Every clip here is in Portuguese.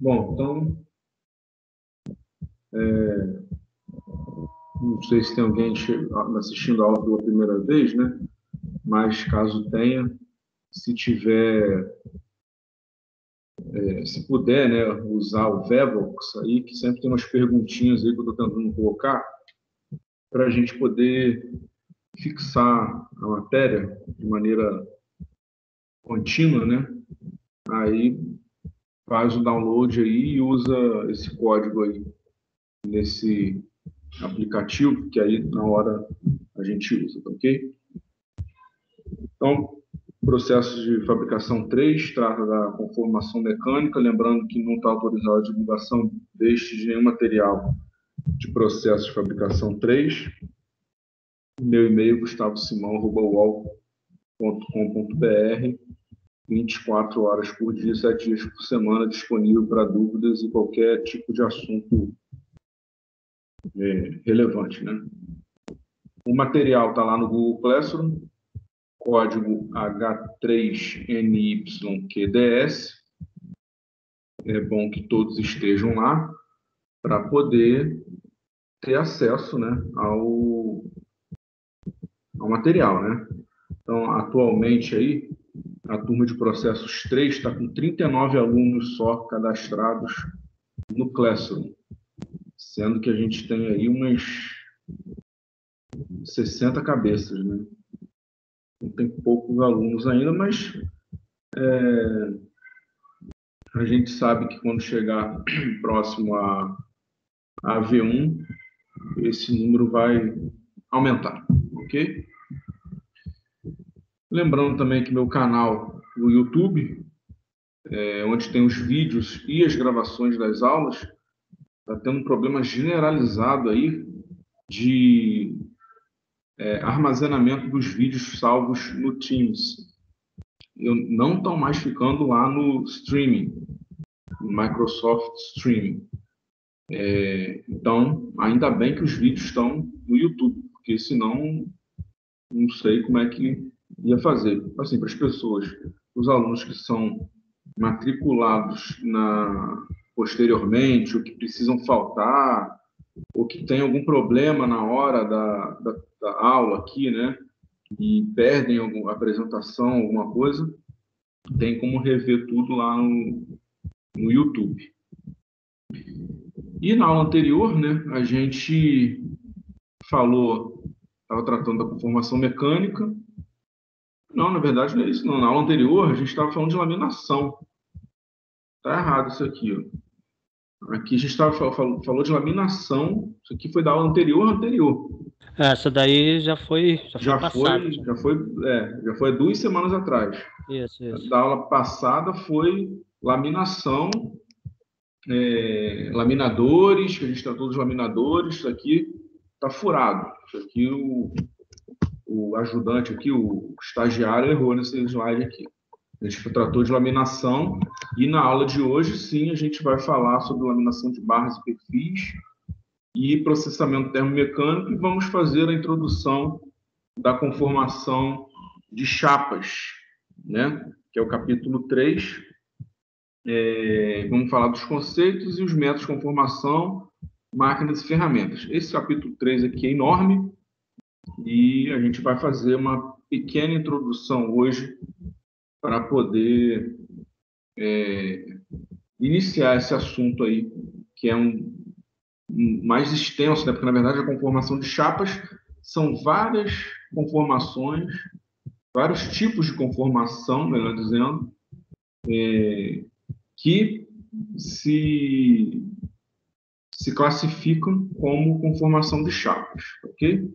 Bom, então, não sei se tem alguém assistindo a aula pela primeira vez, né? Mas caso tenha, se tiver, se puder, né, usar o Vevox aí, que sempre tem umas perguntinhas aí que eu estou tentando colocar, para a gente poder fixar a matéria de maneira contínua, né? Aí faz o download aí e usa esse código aí nesse aplicativo, que aí na hora a gente usa, tá ok? Então, processo de fabricação 3 trata da conformação mecânica, lembrando que não está autorizada a divulgação deste de nenhum material de processo de fabricação 3. Meu e-mail, gustavosimão@uol.com.br, 24 horas por dia, 7 dias por semana, disponível para dúvidas e qualquer tipo de assunto relevante, né? O material está lá no Google Classroom, código H3NYQDS. É bom que todos estejam lá para poder ter acesso, né, ao material, né? Então, atualmente aí, a turma de processos 3 está com 39 alunos só cadastrados no Classroom, sendo que a gente tem aí umas 60 cabeças, né? Tem poucos alunos ainda, mas a gente sabe que quando chegar próximo a V1, esse número vai aumentar, ok? Lembrando também que meu canal no YouTube, onde tem os vídeos e as gravações das aulas, está tendo um problema generalizado aí de armazenamento dos vídeos salvos no Teams. Não estão mais ficando lá no streaming, no Microsoft Streaming. Então, ainda bem que os vídeos estão no YouTube, porque senão não sei como é que ia fazer. Assim, para as pessoas, os alunos que são matriculados posteriormente, ou que precisam faltar, ou que tem algum problema na hora da aula aqui, né? E perdem alguma apresentação, alguma coisa, tem como rever tudo lá no YouTube. E na aula anterior, né, a gente estava tratando da conformação mecânica. Não, na verdade não é isso não. Na aula anterior a gente estava falando de laminação. Tá errado isso aqui, ó. Aqui a gente falou de laminação. Isso aqui foi da aula anterior. Essa daí já foi passada. Já foi 2 semanas atrás. Isso. Da aula passada foi laminação, laminadores, que a gente tratou dos laminadores. Isso aqui está furado. Isso aqui o ajudante aqui, o estagiário, errou nesse slide aqui. A gente tratou de laminação e na aula de hoje, sim, a gente vai falar sobre laminação de barras e perfis e processamento termomecânico e vamos fazer a introdução da conformação de chapas, né? Que é o capítulo 3. Vamos falar dos conceitos e os métodos de conformação, máquinas e ferramentas. Esse capítulo 3 aqui é enorme e a gente vai fazer uma pequena introdução hoje para poder iniciar esse assunto aí, que é mais extenso, né? Porque, na verdade, a conformação de chapas são várias conformações, vários tipos de conformação, melhor dizendo, que se classificam como conformação de chapas, ok?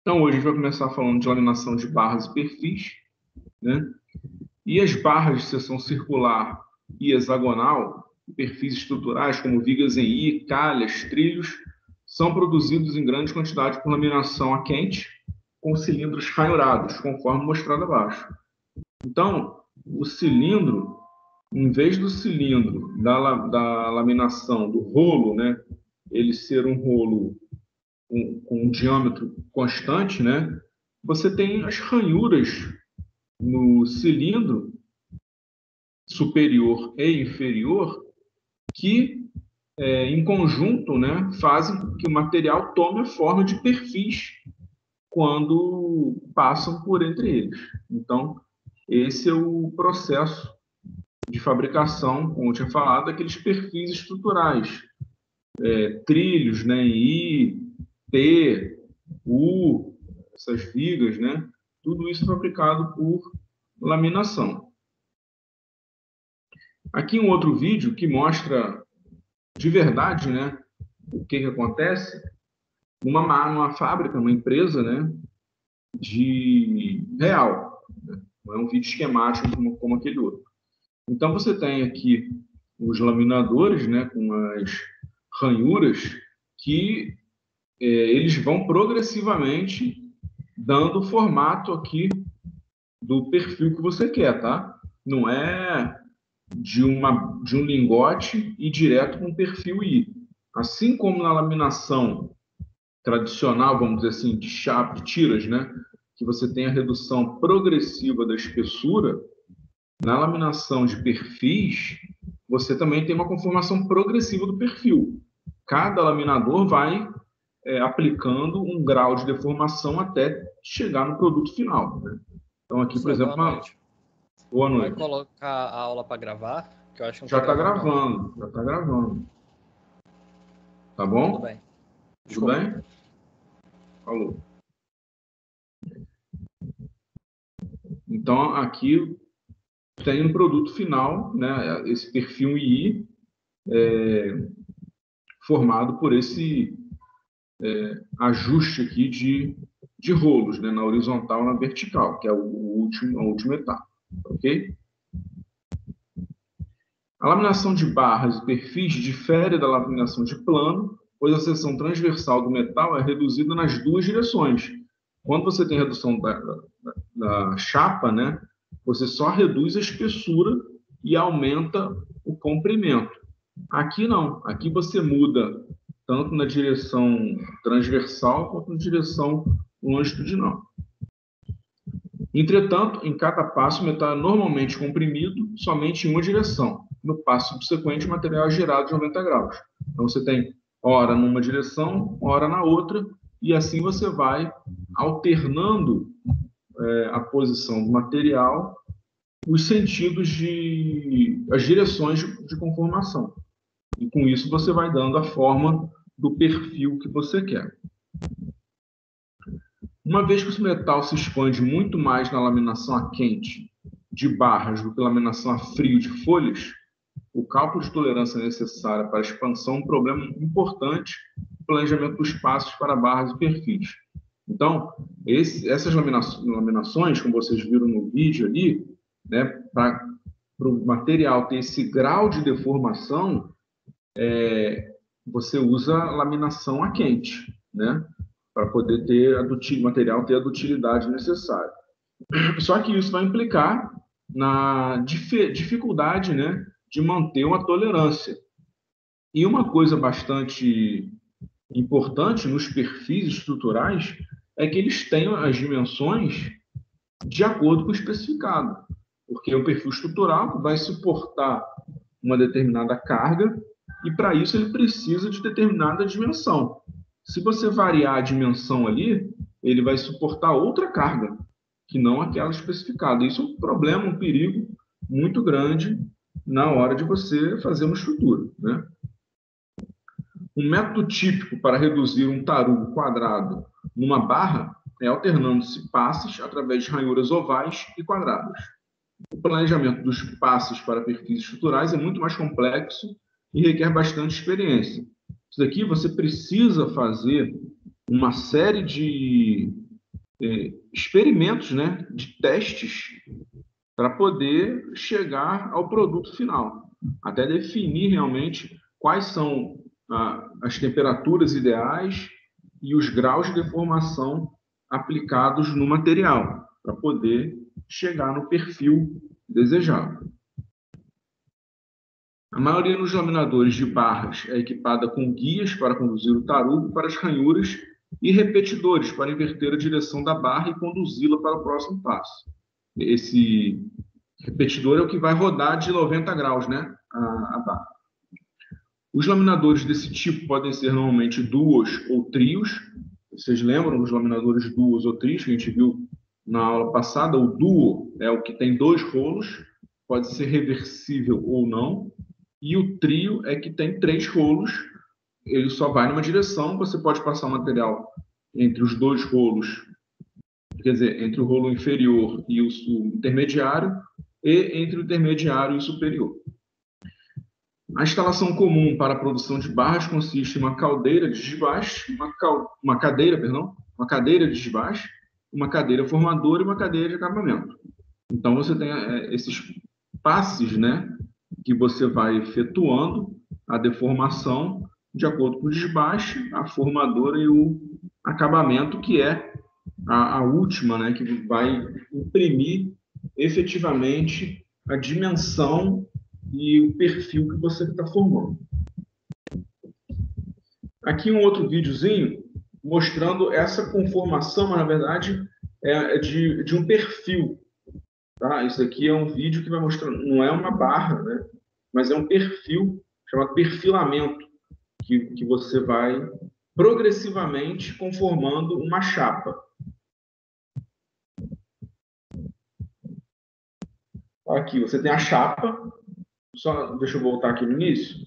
Então, hoje a gente vai começar falando de laminação de barras e perfis, né? E as barras de seção circular e hexagonal, perfis estruturais como vigas em I, calhas, trilhos, são produzidos em grande quantidade por laminação a quente, com cilindros ranhurados, conforme mostrado abaixo. Então, o cilindro, em vez do cilindro da laminação, do rolo, né, ele ser um rolo com um diâmetro constante, né, você tem as ranhuras no cilindro superior e inferior, que, em conjunto, né, fazem com que o material tome a forma de perfis quando passam por entre eles. Então, esse é o processo de fabricação, como eu tinha falado, daqueles perfis estruturais, trilhos, né, em I, T, U, essas vigas, né, tudo isso é fabricado por laminação. Aqui um outro vídeo que mostra de verdade, né, o que acontece numa fábrica, numa empresa, né, de real. Não é um vídeo esquemático como aquele outro. Então você tem aqui os laminadores, né, com as ranhuras que eles vão progressivamente dando o formato aqui do perfil que você quer, tá? Não é de um lingote e direto com o perfil I. Assim como na laminação tradicional, vamos dizer assim, de chapa, de tiras, né? Que você tem a redução progressiva da espessura, na laminação de perfis, você também tem uma conformação progressiva do perfil. Cada laminador vai aplicando um grau de deformação até chegar no produto final, né? Então aqui, por exemplo, boa noite. Boa noite. Vai colocar a aula para gravar? Que eu acho que não já está gravando, já está gravando. Tá bom? Tudo bem. Tudo bem? Falou. Então, aqui tem um produto final, né? Esse perfil II formado por esse ajuste aqui de rolos, né? Na horizontal e na vertical, que é a última etapa. Ok? A laminação de barras e perfis difere da laminação de plano, pois a seção transversal do metal é reduzida nas duas direções. Quando você tem redução da chapa, né, você só reduz a espessura e aumenta o comprimento. Aqui não, aqui você muda tanto na direção transversal quanto na direção longitudinal. Entretanto, em cada passo, o metal é normalmente comprimido somente em uma direção. No passo subsequente, o material é girado de 90 graus. Então, você tem hora numa direção, hora na outra, e assim você vai alternando a posição do material, os sentidos as direções de conformação. E com isso você vai dando a forma do perfil que você quer. Uma vez que o metal se expande muito mais na laminação a quente de barras do que laminação a frio de folhas, o cálculo de tolerância necessária para a expansão é um problema importante no planejamento dos passos para barras e perfis. Então, essas laminações, como vocês viram no vídeo ali, né, para o material ter esse grau de deformação, você usa laminação a quente, né, para poder ter o material ter a dutilidade necessária. Só que isso vai implicar na dificuldade, né, de manter uma tolerância. E uma coisa bastante importante nos perfis estruturais é que eles tenham as dimensões de acordo com o especificado. Porque o perfil estrutural vai suportar uma determinada carga e, para isso, ele precisa de determinada dimensão. Se você variar a dimensão ali, ele vai suportar outra carga, que não aquela especificada. Isso é um problema, um perigo muito grande na hora de você fazer uma estrutura, né? Um método típico para reduzir um tarugo quadrado numa barra é alternando-se passes através de ranhuras ovais e quadradas. O planejamento dos passes para perfis estruturais é muito mais complexo e requer bastante experiência. Isso daqui você precisa fazer uma série de experimentos, né, de testes, para poder chegar ao produto final, até definir realmente quais são as temperaturas ideais e os graus de deformação aplicados no material, para poder chegar no perfil desejado. A maioria dos laminadores de barras é equipada com guias para conduzir o tarugo para as ranhuras e repetidores para inverter a direção da barra e conduzi-la para o próximo passo. Esse repetidor é o que vai rodar de 90 graus, né, a barra. Os laminadores desse tipo podem ser normalmente duos ou trios. Vocês lembram dos laminadores duos ou trios que a gente viu na aula passada? O duo é o que tem 2 rolos, pode ser reversível ou não. E o trio é que tem 3 rolos, ele só vai numa direção. Você pode passar o material entre os 2 rolos, quer dizer, entre o rolo inferior e o intermediário, e entre o intermediário e o superior. A instalação comum para a produção de barras consiste em uma cadeira de desbaste, uma cadeira de desbaste, uma cadeira formadora e uma cadeira de acabamento. Então, você tem esses passes, né, que você vai efetuando a deformação de acordo com o desbaste, a formadora e o acabamento, que é a última, né, que vai imprimir efetivamente a dimensão e o perfil que você está formando. Aqui um outro videozinho mostrando essa conformação, mas na verdade é de um perfil. Tá? Isso aqui é um vídeo que vai mostrar, não é uma barra, né? Mas é um perfil chamado perfilamento, que você vai progressivamente conformando uma chapa. Aqui você tem a chapa. Só deixa eu voltar aqui no início.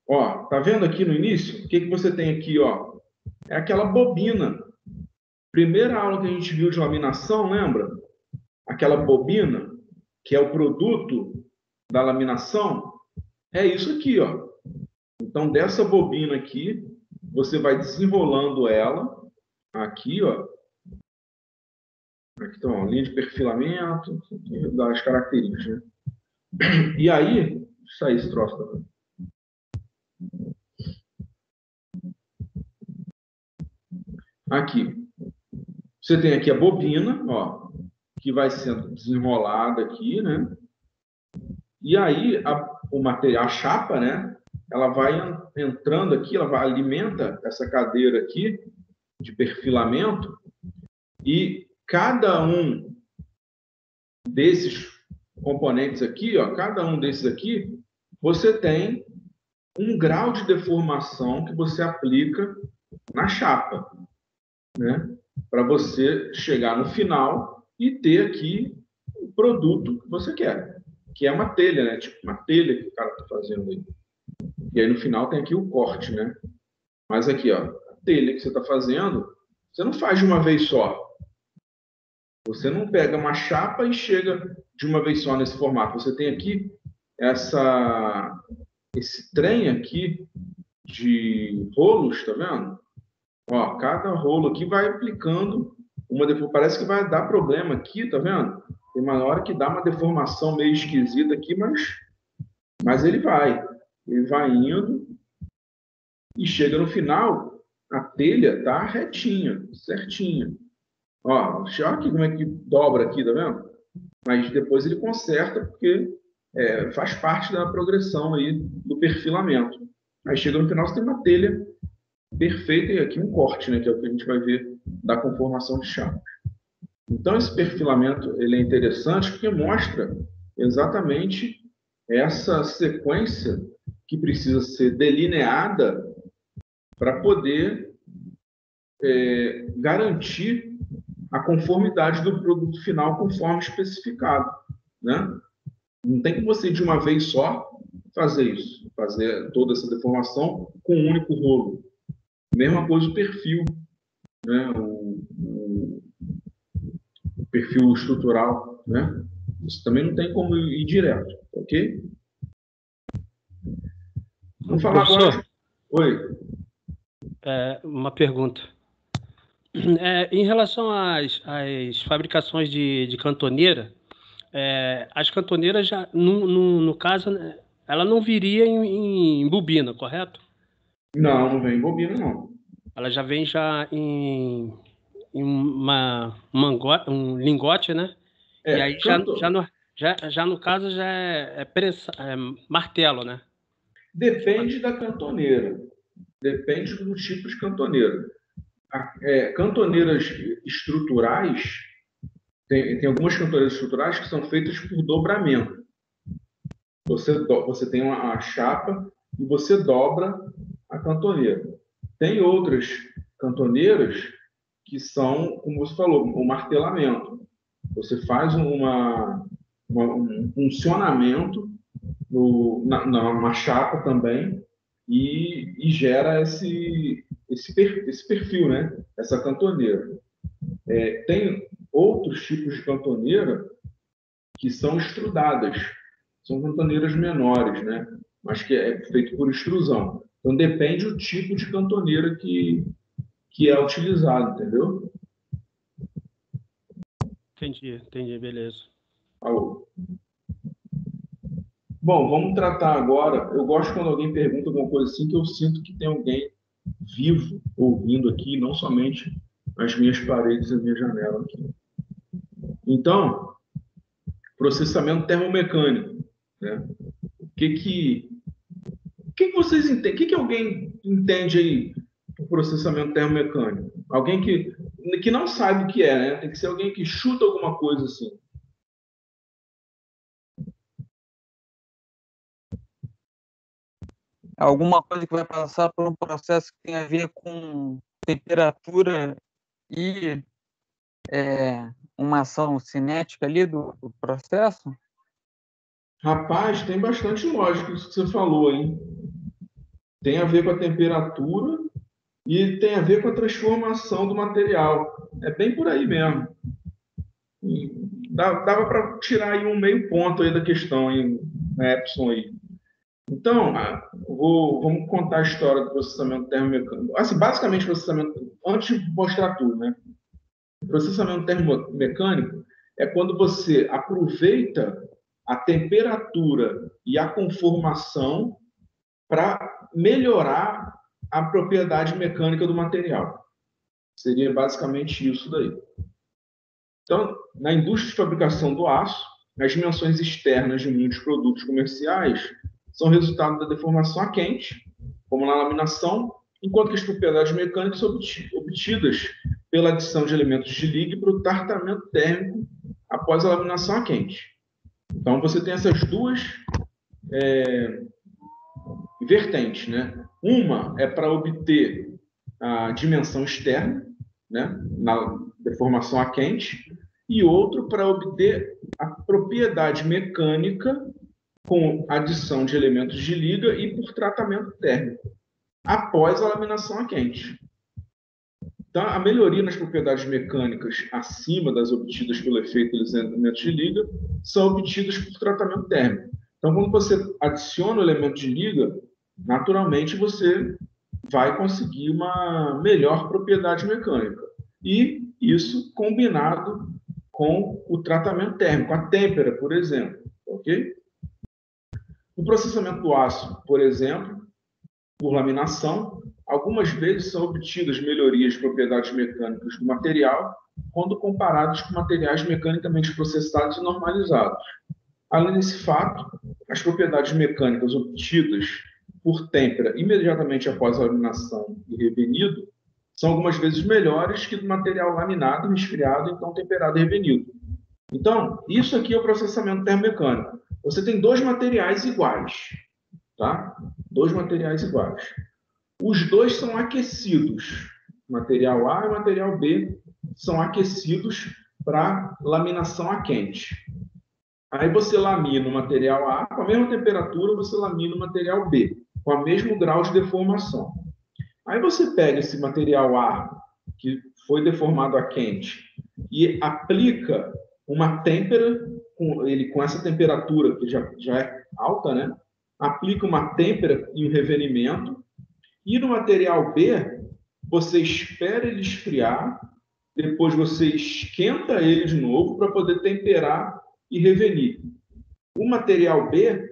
Ó, tá vendo aqui no início? O que você tem aqui, ó? É aquela bobina. Primeira aula que a gente viu de laminação, lembra? Aquela bobina, que é o produto da laminação, é isso aqui, ó. Então, dessa bobina aqui, você vai desenrolando ela aqui, ó. Aqui estão, linha de perfilamento, das características, né? E aí, deixa eu sair esse troço também. Aqui, você tem aqui a bobina, ó, que vai sendo desenrolada aqui, né? E aí, a chapa, né? Ela vai entrando aqui, alimenta essa cadeira aqui de perfilamento, e cada um desses componentes aqui, ó, cada um desses aqui, você tem um grau de deformação que você aplica na chapa, né? Para você chegar no final e ter aqui o produto que você quer, que é uma telha, né? Tipo uma telha que o cara está fazendo aí. E aí no final tem aqui o corte, né? Mas aqui, ó, a telha que você está fazendo, você não faz de uma vez só. Você não pega uma chapa e chega de uma vez só nesse formato. Você tem aqui esse trem aqui de rolos, tá vendo? Ó, cada rolo aqui vai aplicando uma deformação. Parece que vai dar problema aqui, tá vendo? Tem uma hora que dá uma deformação meio esquisita aqui, mas ele vai indo e chega no final, a telha tá retinha, certinha. Ó, olha aqui como é que dobra aqui, tá vendo? Mas depois ele conserta porque faz parte da progressão aí do perfilamento. Aí chega no final, você tem uma telha perfeita e aqui um corte, né, que é o que a gente vai ver da conformação de chapas. Então esse perfilamento ele é interessante porque mostra exatamente essa sequência que precisa ser delineada para poder garantir a conformidade do produto final conforme especificado, né? Não tem que você de uma vez só fazer isso, fazer toda essa deformação com um único rolo. Mesma coisa o perfil, né? O perfil estrutural, né? Isso também não tem como ir direto, ok? Vamos falar agora. Oi. Uma pergunta. Em relação às fabricações de cantoneira, as cantoneiras já, no caso, ela não viria em bobina, correto? Não vem em bobina, não. Ela já vem em um lingote, né? E aí já no caso já é martelo, né? Depende da cantoneira. Depende do tipo de cantoneira. Cantoneiras estruturais, tem algumas cantoneiras estruturais que são feitas por dobramento. Você tem a chapa e você dobra a cantoneira. Tem outras cantoneiras que são, como você falou, o martelamento. Você faz um funcionamento na chapa também e gera esse perfil, né? Essa cantoneira. Tem outros tipos de cantoneira que são estrudadas. São cantoneiras menores, né? Mas que é feito por extrusão. Então, depende do tipo de cantoneira que é utilizado, entendeu? Entendi, beleza. Alô. Bom, vamos tratar agora. Eu gosto quando alguém pergunta alguma coisa assim, que eu sinto que tem alguém vivo ouvindo aqui, não somente as minhas paredes e a minha janela aqui. Então, processamento termomecânico, né? O que vocês entendem? O que alguém entende aí do processamento termomecânico? Alguém que não sabe o que é, né? Tem que ser alguém que chuta alguma coisa assim. Alguma coisa que vai passar por um processo que tem a ver com temperatura e uma ação cinética ali do processo? Rapaz, tem bastante lógica isso que você falou, hein? Tem a ver com a temperatura e tem a ver com a transformação do material. É bem por aí mesmo. Dava para tirar aí um meio ponto aí da questão, hein, Epson aí. Então, vamos contar a história do processamento termomecânico. Assim, basicamente, processamento, antes de mostrar tudo, né? O processamento termomecânico é quando você aproveita a temperatura e a conformação para melhorar a propriedade mecânica do material. Seria basicamente isso daí. Então, na indústria de fabricação do aço, as dimensões externas de muitos produtos comerciais são resultado da deformação a quente, como na laminação, enquanto que as propriedades mecânicas são obtidas pela adição de elementos de liga para o tratamento térmico após a laminação a quente. Então, você tem essas duas vertentes, né? Uma é para obter a dimensão externa, né? Na deformação a quente, e outro para obter a propriedade mecânica com adição de elementos de liga e por tratamento térmico, após a laminação a quente. Então, a melhoria nas propriedades mecânicas acima das obtidas pelo efeito dos elementos de liga são obtidas por tratamento térmico. Então, quando você adiciona o elemento de liga, naturalmente você vai conseguir uma melhor propriedade mecânica. E isso combinado com o tratamento térmico, a têmpera, por exemplo. Ok? No processamento do aço, por exemplo, por laminação, algumas vezes são obtidas melhorias de propriedades mecânicas do material quando comparados com materiais mecanicamente processados e normalizados. Além desse fato, as propriedades mecânicas obtidas por têmpera imediatamente após a laminação e revenido são algumas vezes melhores que do material laminado, resfriado, então temperado e revenido. Então, isso aqui é o processamento termomecânico. Você tem dois materiais iguais, tá? Dois materiais iguais. Os dois são aquecidos. Material A e material B são aquecidos para laminação a quente. Aí você lamina o material A, com a mesma temperatura, você lamina o material B, com o mesmo grau de deformação. Aí você pega esse material A, que foi deformado a quente, e aplica uma têmpera, com essa temperatura, que já é alta, né? Aplica uma têmpera e um revenimento, e no material B, você espera ele esfriar, depois você esquenta ele de novo para poder temperar e revenir. O material B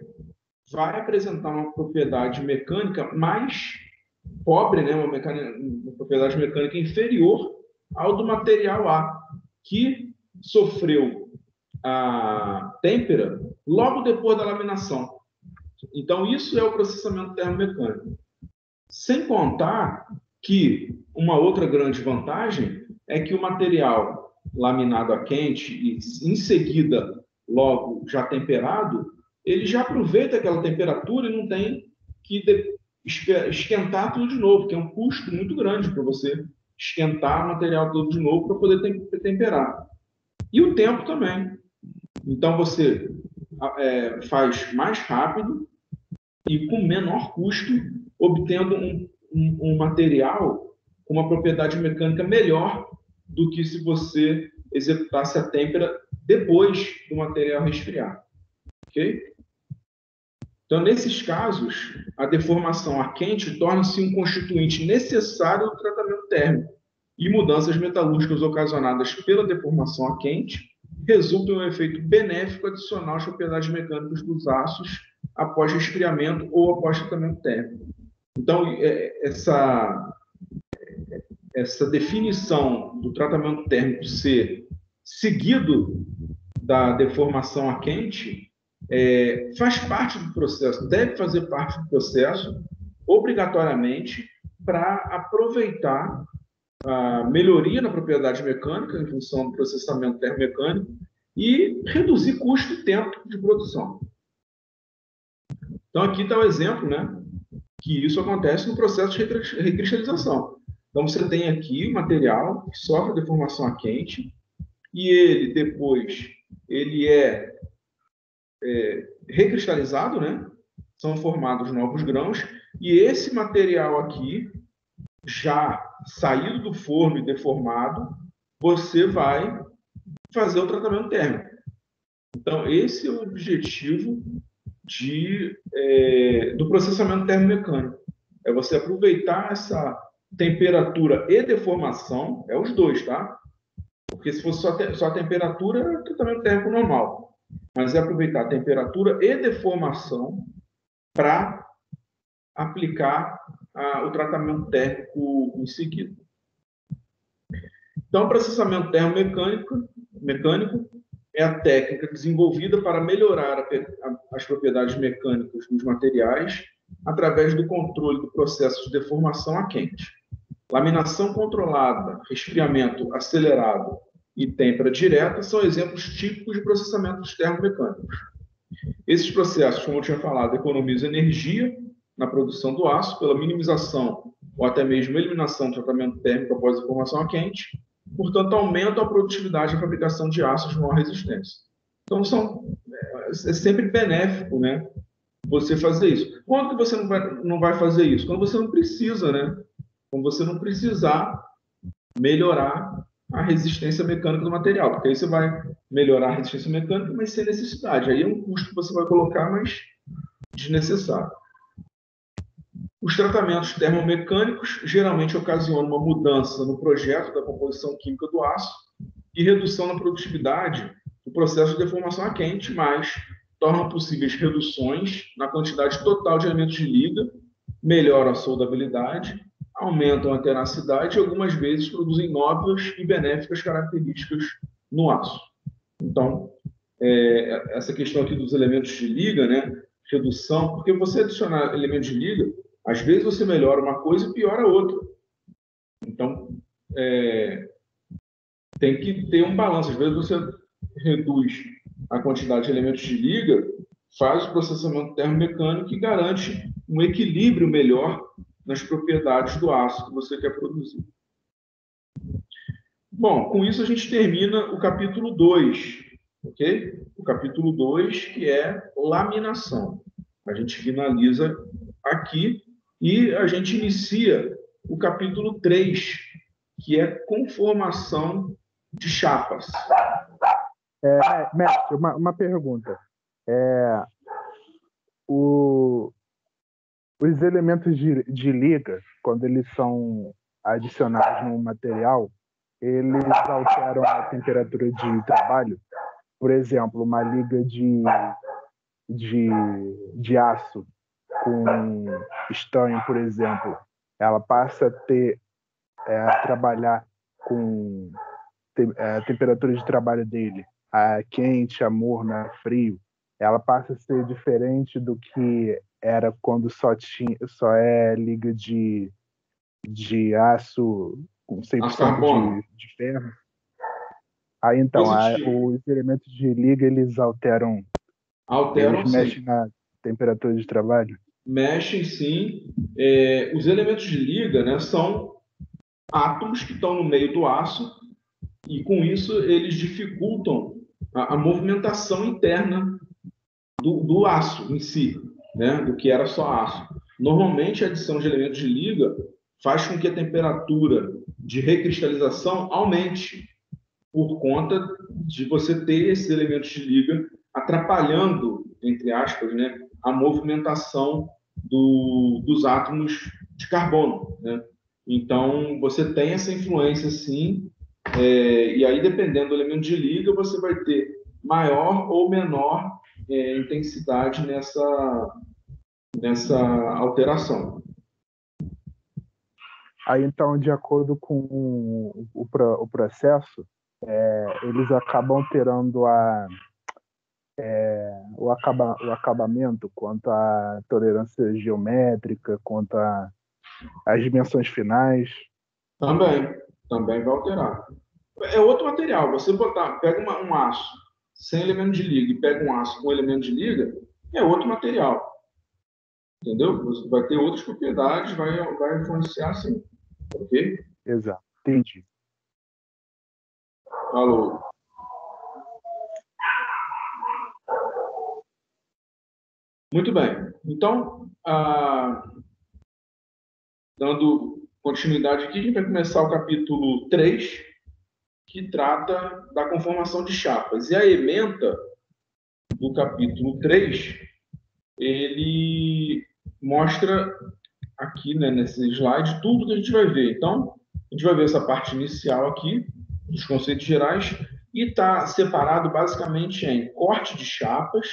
vai apresentar uma propriedade mecânica mais pobre, né? Uma propriedade mecânica inferior ao do material A, que sofreu a têmpera logo depois da laminação. Então, isso é o processamento termomecânico. Sem contar que uma outra grande vantagem é que o material laminado a quente e em seguida logo já temperado, ele já aproveita aquela temperatura e não tem que esquentar tudo de novo, que é um custo muito grande para você esquentar o material todo de novo para poder temperar. E o tempo também. Então, você faz mais rápido e com menor custo, obtendo um material com uma propriedade mecânica melhor do que se você executasse a têmpera depois do material resfriar. Ok? Então, nesses casos, a deformação a quente torna-se um constituinte necessário do tratamento térmico e mudanças metalúrgicas ocasionadas pela deformação a quente resultam em um efeito benéfico adicional às propriedades mecânicas dos aços após resfriamento ou após tratamento térmico. Então, essa definição do tratamento térmico ser seguido da deformação a quente faz parte do processo, deve fazer parte do processo, obrigatoriamente, para aproveitar a melhoria na propriedade mecânica, em função do processamento termomecânico, e reduzir custo e tempo de produção. Então, aqui está o exemplo, né, que isso acontece no processo de recristalização. Então, você tem aqui o material que sofre deformação a quente, e ele, depois, ele é recristalizado, né? São formados novos grãos, e esse material aqui, já saído do forno e deformado, você vai fazer o tratamento térmico. Então, esse é o objetivo do processamento termomecânico. É você aproveitar essa temperatura e deformação, os dois, tá? Porque se fosse só a temperatura, é o tratamento térmico normal. Mas é aproveitar a temperatura e deformação para aplicar o tratamento térmico em seguida. Então, o processamento termomecânico é a técnica desenvolvida para melhorar as propriedades mecânicas dos materiais através do controle do processo de deformação a quente. Laminação controlada, resfriamento acelerado e têmpera direta são exemplos típicos de processamentos termomecânicos. Esses processos, como eu tinha falado, economizam energia na produção do aço pela minimização ou até mesmo eliminação do tratamento térmico após a deformação a quente, portanto, aumentam a produtividade da fabricação de aços de maior resistência. Então, é sempre benéfico, né, você fazer isso. Quando que você não vai fazer isso? Quando você não precisa, né? Quando você não precisar melhorar a resistência mecânica do material, porque aí você vai melhorar a resistência mecânica, mas sem necessidade. Aí é um custo que você vai colocar, mas desnecessário. Os tratamentos termomecânicos geralmente ocasionam uma mudança no projeto da composição química do aço e redução na produtividade do processo de deformação a quente, mas tornam possíveis reduções na quantidade total de elementos de liga, melhoram a soldabilidade, aumentam a tenacidade e algumas vezes produzem novas e benéficas características no aço. Então, essa questão aqui dos elementos de liga, né, redução, porque você adicionar elementos de liga, às vezes você melhora uma coisa e piora outra. Então, tem que ter um balanço. Às vezes você reduz a quantidade de elementos de liga, faz o processamento termomecânico e garante um equilíbrio melhor nas propriedades do aço que você quer produzir. Bom, com isso a gente termina o capítulo 2, ok? O capítulo 2, que é laminação. A gente finaliza aqui e a gente inicia o capítulo 3, que é conformação de chapas. Mestre, uma pergunta. Os elementos de liga, quando eles são adicionados no material, eles alteram a temperatura de trabalho. Por exemplo, uma liga de aço com estanho, por exemplo, ela passa a trabalhar com a temperatura de trabalho dele, a quente, a morna, a frio, ela passa a ser diferente do que era quando só é liga de aço com 100% de ferro. Aí então, os elementos de liga, eles alteram, eles mexem na temperatura de trabalho? Mexem, sim. Os elementos de liga, né, são átomos que estão no meio do aço e, com isso, eles dificultam a movimentação interna do aço em si, né, do que era só aço. Normalmente, a adição de elementos de liga faz com que a temperatura de recristalização aumente por conta de você ter esses elementos de liga atrapalhando, entre aspas, né, a movimentação dos átomos de carbono, né? Então, você tem essa influência, sim, e aí, dependendo do elemento de liga, você vai ter maior ou menor intensidade nessa alteração. Aí, então, de acordo com o processo, eles acabam alterando o acabamento quanto à tolerância geométrica, quanto às dimensões finais. Também vai alterar. É outro material. Você pega um aço sem elemento de liga e pega um aço com elemento de liga, é outro material. Entendeu? Você vai ter outras propriedades, vai influenciar, sim. Ok? Exato, entendi. Falou. Muito bem. Então, dando continuidade aqui, a gente vai começar o capítulo 3, que trata da conformação de chapas. E a ementa do capítulo 3, ele mostra aqui, né, nesse slide, tudo que a gente vai ver. Então, a gente vai ver essa parte inicial aqui, dos conceitos gerais, e está separado basicamente em corte de chapas,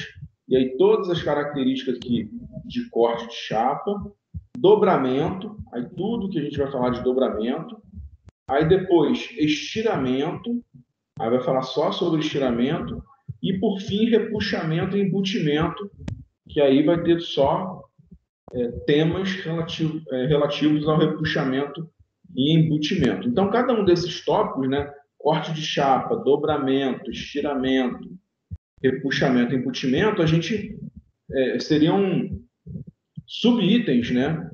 e aí todas as características aqui de corte de chapa, dobramento, aí tudo que a gente vai falar de dobramento, aí depois estiramento, aí vai falar só sobre estiramento, e por fim repuxamento e embutimento, que aí vai ter só temas relativos ao repuxamento e embutimento. Então, cada um desses tópicos, né, corte de chapa, dobramento, estiramento, repuxamento e embutimento, a gente seriam subitens, né,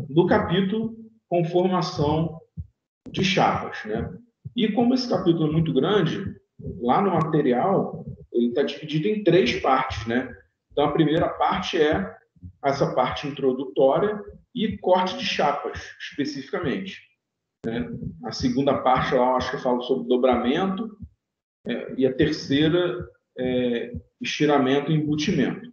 do capítulo conformação de chapas, né? E como esse capítulo é muito grande, lá no material ele está dividido em 3 partes, né? Então a primeira parte é essa parte introdutória e corte de chapas, especificamente, né? A segunda parte lá eu acho que eu falo sobre dobramento, e a terceira estiramento e embutimento.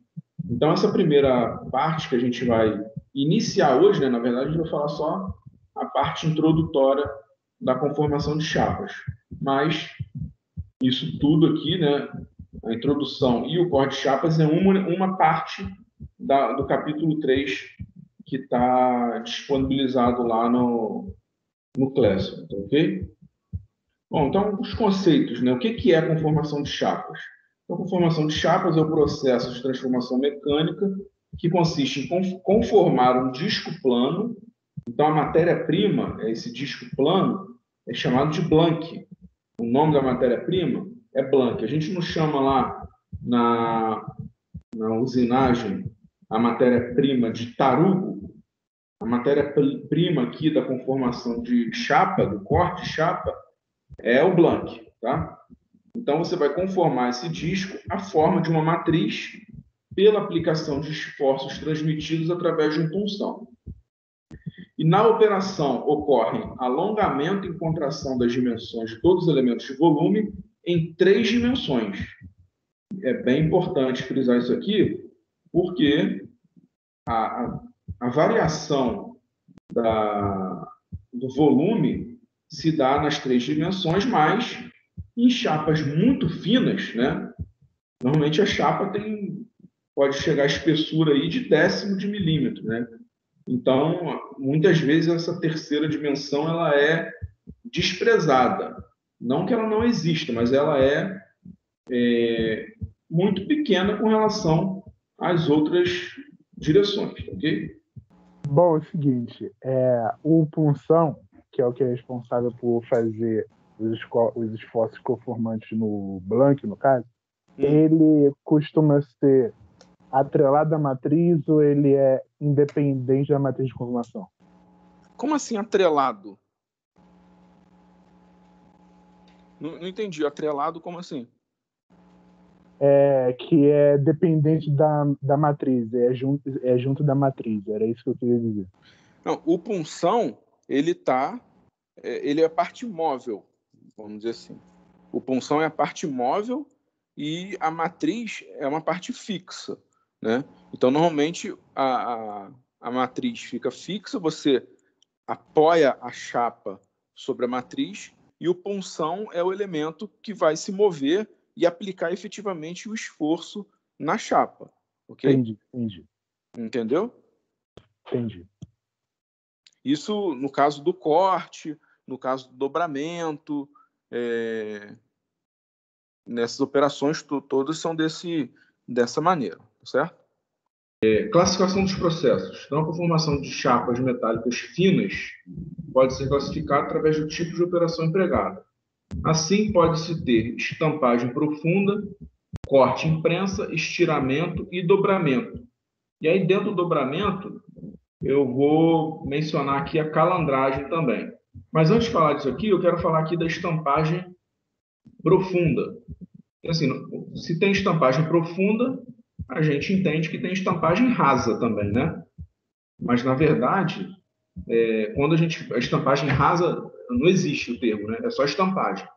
Então essa primeira parte que a gente vai iniciar hoje, né? Na verdade a gente vai falar só a parte introdutória da conformação de chapas. Mas isso tudo aqui, né, a introdução e o corte de chapas é uma parte do capítulo 3 que está disponibilizado lá no Classroom, tá ok? Bom, então, os conceitos, né? O que é a conformação de chapas? Então, a conformação de chapas é o processo de transformação mecânica que consiste em conformar um disco plano. Então, a matéria-prima, esse disco plano, é chamado de blank. O nome da matéria-prima é blank. A gente não chama lá na usinagem a matéria-prima de tarugo. A matéria-prima aqui da conformação de chapa, do corte de chapa, é o blank, tá? Então, você vai conformar esse disco à forma de uma matriz pela aplicação de esforços transmitidos através de um punção. E na operação ocorre alongamento e contração das dimensões de todos os elementos de volume em 3 dimensões. É bem importante frisar isso aqui, porque a variação do volume se dá nas 3 dimensões, mas em chapas muito finas, né? Normalmente a chapa pode chegar a espessura aí de 10º de milímetro, né? Então, muitas vezes essa terceira dimensão ela é desprezada. Não que ela não exista, mas ela é muito pequena com relação às outras direções, ok? Bom, é o seguinte, o punção, que é o que é responsável por fazer os esforços conformantes no blank, no caso, ele costuma ser atrelado à matriz ou ele é independente da matriz de conformação? Como assim atrelado? Não entendi. Atrelado, como assim? Que é dependente da matriz, é junto da matriz, era isso que eu queria dizer. Não, o punção, ele é a parte móvel, vamos dizer assim. O punção é a parte móvel e a matriz é uma parte fixa, né? Então, normalmente, a matriz fica fixa, você apoia a chapa sobre a matriz e o punção é o elemento que vai se mover e aplicar efetivamente o esforço na chapa, ok? Entendi. Entendeu? Entendi. Isso no caso do corte, no caso do dobramento, nessas operações todas são dessa maneira, certo? Classificação dos processos. Então, a conformação de chapas metálicas finas pode ser classificada através do tipo de operação empregada. Assim, pode-se ter estampagem profunda, corte em prensa, estiramento e dobramento. E aí, dentro do dobramento, eu vou mencionar aqui a calandragem também. Mas antes de falar disso aqui, eu quero falar aqui da estampagem profunda. Assim, se tem estampagem profunda, a gente entende que tem estampagem rasa também, né? Mas, na verdade, quando a estampagem rasa, não existe o termo, né? É só estampagem.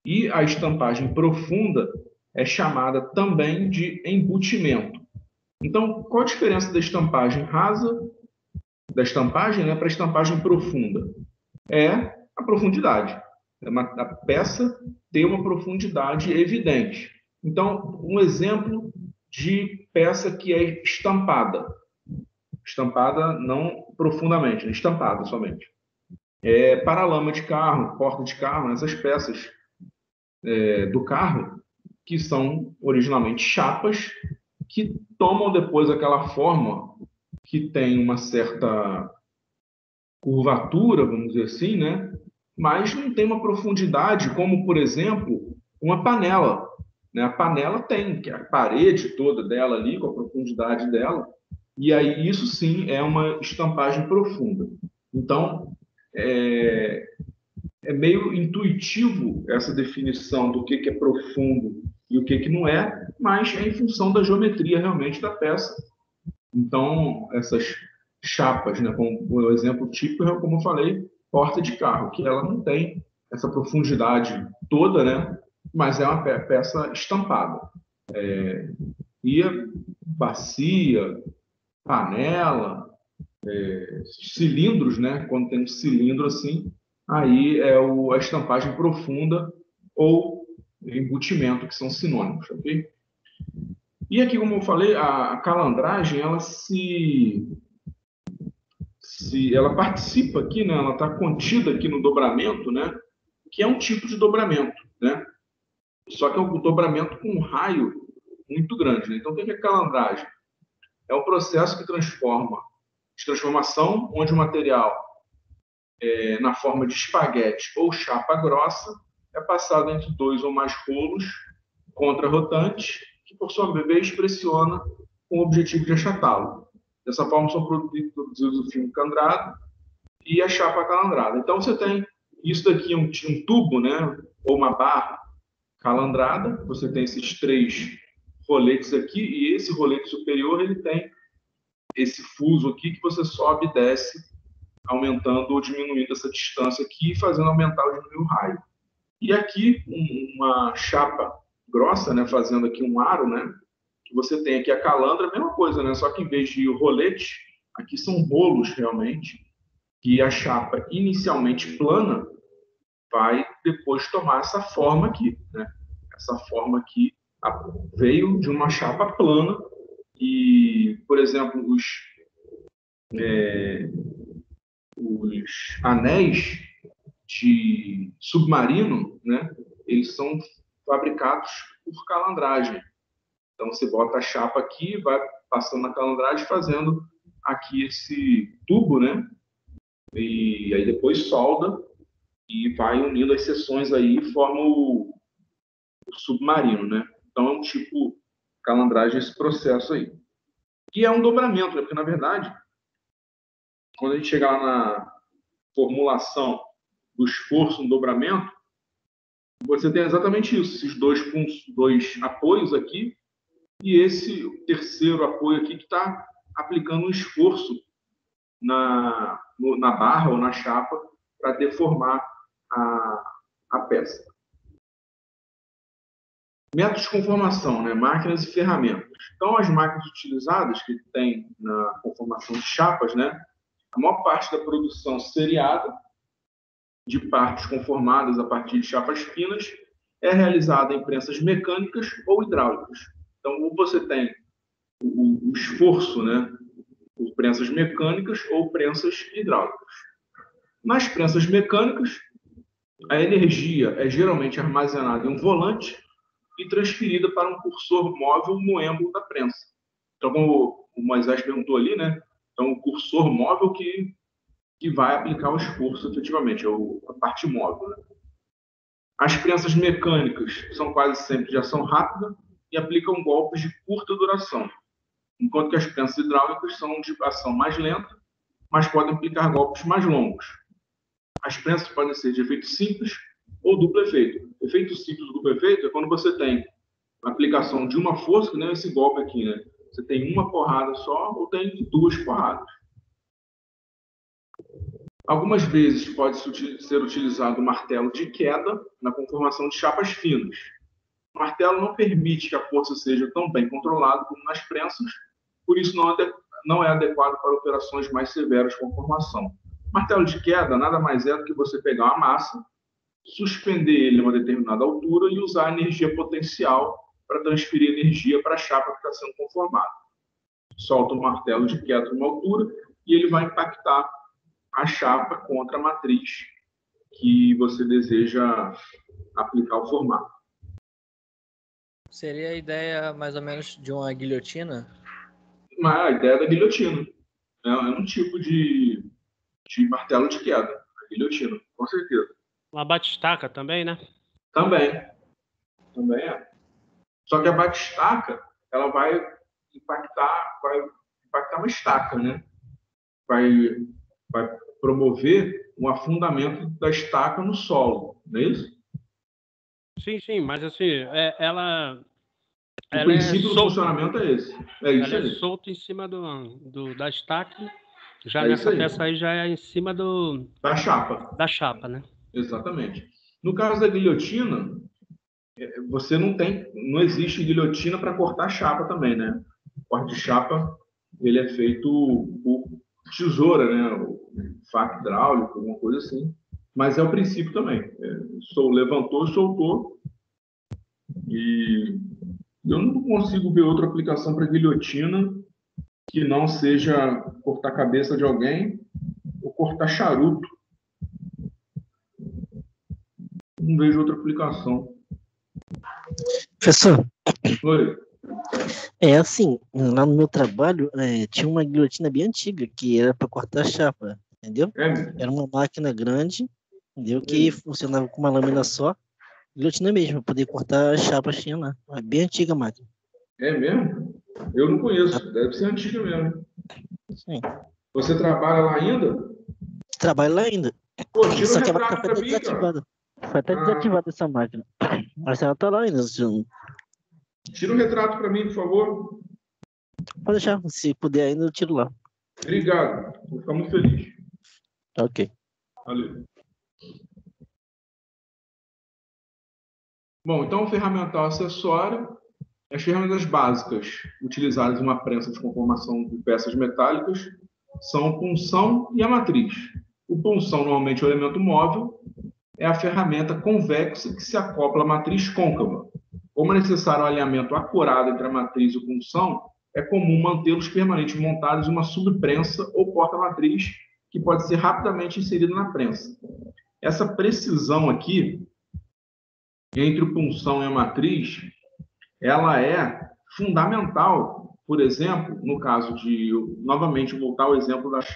E a estampagem profunda é chamada também de embutimento. Então, qual a diferença da estampagem rasa, da estampagem, né, para a estampagem profunda? É a profundidade. A peça ter uma profundidade evidente. Então, um exemplo de peça que é estampada. Estampada não profundamente, estampada somente. Paralama de carro, porta de carro, essas peças do carro, que são originalmente chapas, que tomam depois aquela forma que tem uma certa curvatura, vamos dizer assim, né? Mas não tem uma profundidade, como, por exemplo, uma panela. Né? A panela tem, que é a parede toda dela ali, com a profundidade dela, e aí isso sim é uma estampagem profunda. Então, é meio intuitivo essa definição do que é profundo e o que não é, mas é em função da geometria realmente da peça. Então, essas chapas, né, como o exemplo típico, é, como eu falei, porta de carro, que ela não tem essa profundidade toda, né, mas é uma peça estampada. E bacia, panela, cilindros, né, quando tem um cilindro assim, aí é a estampagem profunda ou embutimento, que são sinônimos, ok? E aqui, como eu falei, a calandragem, ela participa aqui, né? Ela está contida aqui no dobramento, né? Que é um tipo de dobramento, né? Só que é um dobramento com um raio muito grande, né? Então, o que é calandragem? É um processo de transformação, onde o material, na forma de espaguete ou chapa grossa, é passado entre dois ou mais rolos contra-rotantes, que, por sua vez, pressiona com o objetivo de achatá-lo. Dessa forma, são produzidos o filme candrado e a chapa calandrada. Então, você tem isso daqui, um tubo, né, ou uma barra calandrada. Você tem esses três roletes aqui, e esse rolete superior ele tem esse fuso aqui que você sobe e desce, aumentando ou diminuindo essa distância aqui, fazendo aumentar ou diminuir o raio. E aqui, uma chapa grossa, né, fazendo aqui um aro, né, que você tem aqui a calandra, a mesma coisa, né, só que em vez de rolete, aqui são rolos realmente, que a chapa inicialmente plana vai depois tomar essa forma aqui, né? Essa forma aqui veio de uma chapa plana e, por exemplo, os anéis de submarino, né? Eles são fabricados por calandragem. Então, você bota a chapa aqui, vai passando na calandragem, fazendo aqui esse tubo, né? E aí depois solda e vai unindo as seções aí e forma o submarino, né? Então, é um tipo calandragem esse processo aí. Que é um dobramento, né? Porque, na verdade, quando a gente chegar lá na formulação do esforço no dobramento, você tem exatamente isso, esses dois apoios aqui e esse terceiro apoio aqui que está aplicando um esforço na barra ou na chapa para deformar a peça. Métodos de conformação, né? Máquinas e ferramentas. Então, as máquinas utilizadas que tem na conformação de chapas, né? A maior parte da produção seriada de partes conformadas a partir de chapas finas é realizada em prensas mecânicas ou hidráulicas. Então, você tem o esforço, né? Por prensas mecânicas ou prensas hidráulicas. Nas prensas mecânicas, a energia é geralmente armazenada em um volante e transferida para um cursor móvel no êmbolo da prensa. Então, como o Moisés perguntou ali, né? Então, o cursor móvel que vai aplicar o esforço, efetivamente, é a parte móvel. Né? As prensas mecânicas são quase sempre de ação rápida e aplicam golpes de curta duração, enquanto que as prensas hidráulicas são de ação mais lenta, mas podem aplicar golpes mais longos. As prensas podem ser de efeito simples ou duplo efeito. Efeito simples ou duplo efeito é quando você tem a aplicação de uma força, que nem esse golpe aqui, né? Você tem uma porrada só ou tem duas porradas. Algumas vezes pode ser utilizado o martelo de queda na conformação de chapas finas. O martelo não permite que a força seja tão bem controlada como nas prensas, por isso não é adequado para operações mais severas de conformação. Martelo de queda nada mais é do que você pegar uma massa, suspender ele a uma determinada altura e usar a energia potencial para transferir energia para a chapa que está sendo conformada. Solta o martelo de queda a uma altura e ele vai impactar a chapa contra a matriz que você deseja aplicar o formato. Seria a ideia, mais ou menos, de uma guilhotina? A ideia da guilhotina. É um tipo de martelo de queda. A guilhotina, com certeza. Uma batistaca também, né? Também é. Só que a batistaca, ela vai impactar uma estaca, né? Vai promover um afundamento da estaca no solo, não é isso? Sim, mas assim, ela O princípio do funcionamento é esse. É isso ela aí. é solta em cima da estaca. Já É nessa isso aí. peça aí já é em cima da chapa. Da chapa, né? Exatamente. No caso da guilhotina, você não existe guilhotina para cortar a chapa também, né? O corte de chapa, ele é feito por tesoura, né? O faca hidráulico, alguma coisa assim. Mas é o princípio também. Levantou e soltou. E eu não consigo ver outra aplicação para guilhotina que não seja cortar a cabeça de alguém ou cortar charuto. Não vejo outra aplicação. Professor, Oi. é assim, lá no meu trabalho tinha uma guilhotina bem antiga que era para cortar chapa, entendeu? Era uma máquina grande, entendeu? Que funcionava com uma lâmina só, guilhotina mesmo, poder cortar chapas tinha lá. Uma bem antiga a máquina. É mesmo? Eu não conheço, deve ser antiga mesmo. Sim. Você trabalha lá ainda? Trabalho lá ainda. Pô, tira Só o que ela retrato foi pra mim, cara. desativada. Foi até desativada essa máquina. Mas ela tá lá ainda. Tira o retrato para mim, por favor. Pode deixar, se puder ainda eu tiro lá. Obrigado, vou ficar muito feliz. Ok. Valeu. Bom, então o ferramental acessório, as ferramentas básicas utilizadas em uma prensa de conformação de peças metálicas são o punção e a matriz. O punção, normalmente, é o elemento móvel, é a ferramenta convexa que se acopla à matriz côncava. Como é necessário um alinhamento acurado entre a matriz e o punção, é comum mantê-los permanentemente montados em uma subprensa ou porta-matriz que pode ser rapidamente inserida na prensa. Essa precisão aqui, entre o punção e a matriz, ela é fundamental, por exemplo, no caso de, novamente, voltar ao exemplo das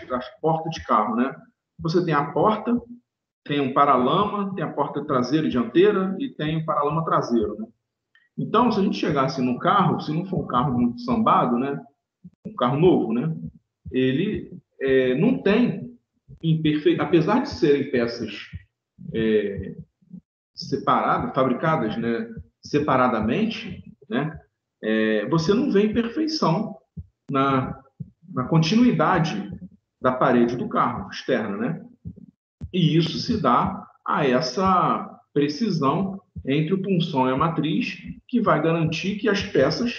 portas de carro, né? Você tem a porta, tem um paralama, tem a porta traseira e dianteira e tem o paralama traseiro, né? Então, se a gente chegasse no carro, se não for um carro muito sambado, né, um carro novo, né, ele não tem apesar de serem peças separadas, fabricadas, né, separadamente, né, você não vê imperfeição na continuidade da parede do carro externa, né? E isso se dá a essa precisão entre o punção e a matriz, que vai garantir que as peças,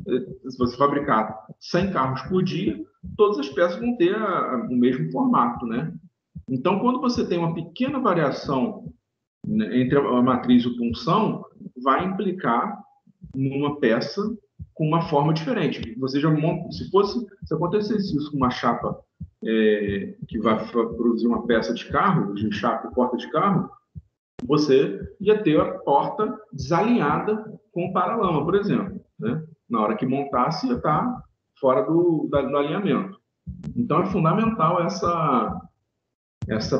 se você fabricar 100 carros por dia, todas as peças vão ter o mesmo formato, né? Então, quando você tem uma pequena variação, né, entre a matriz e o punção, vai implicar numa peça com uma forma diferente. Você já monta, se acontecesse isso com uma chapa que vai produzir uma peça de carro, de chapa e porta de carro, você ia ter a porta desalinhada com o paralama, por exemplo, né? Na hora que montasse, ia estar fora do alinhamento. Então, é fundamental essa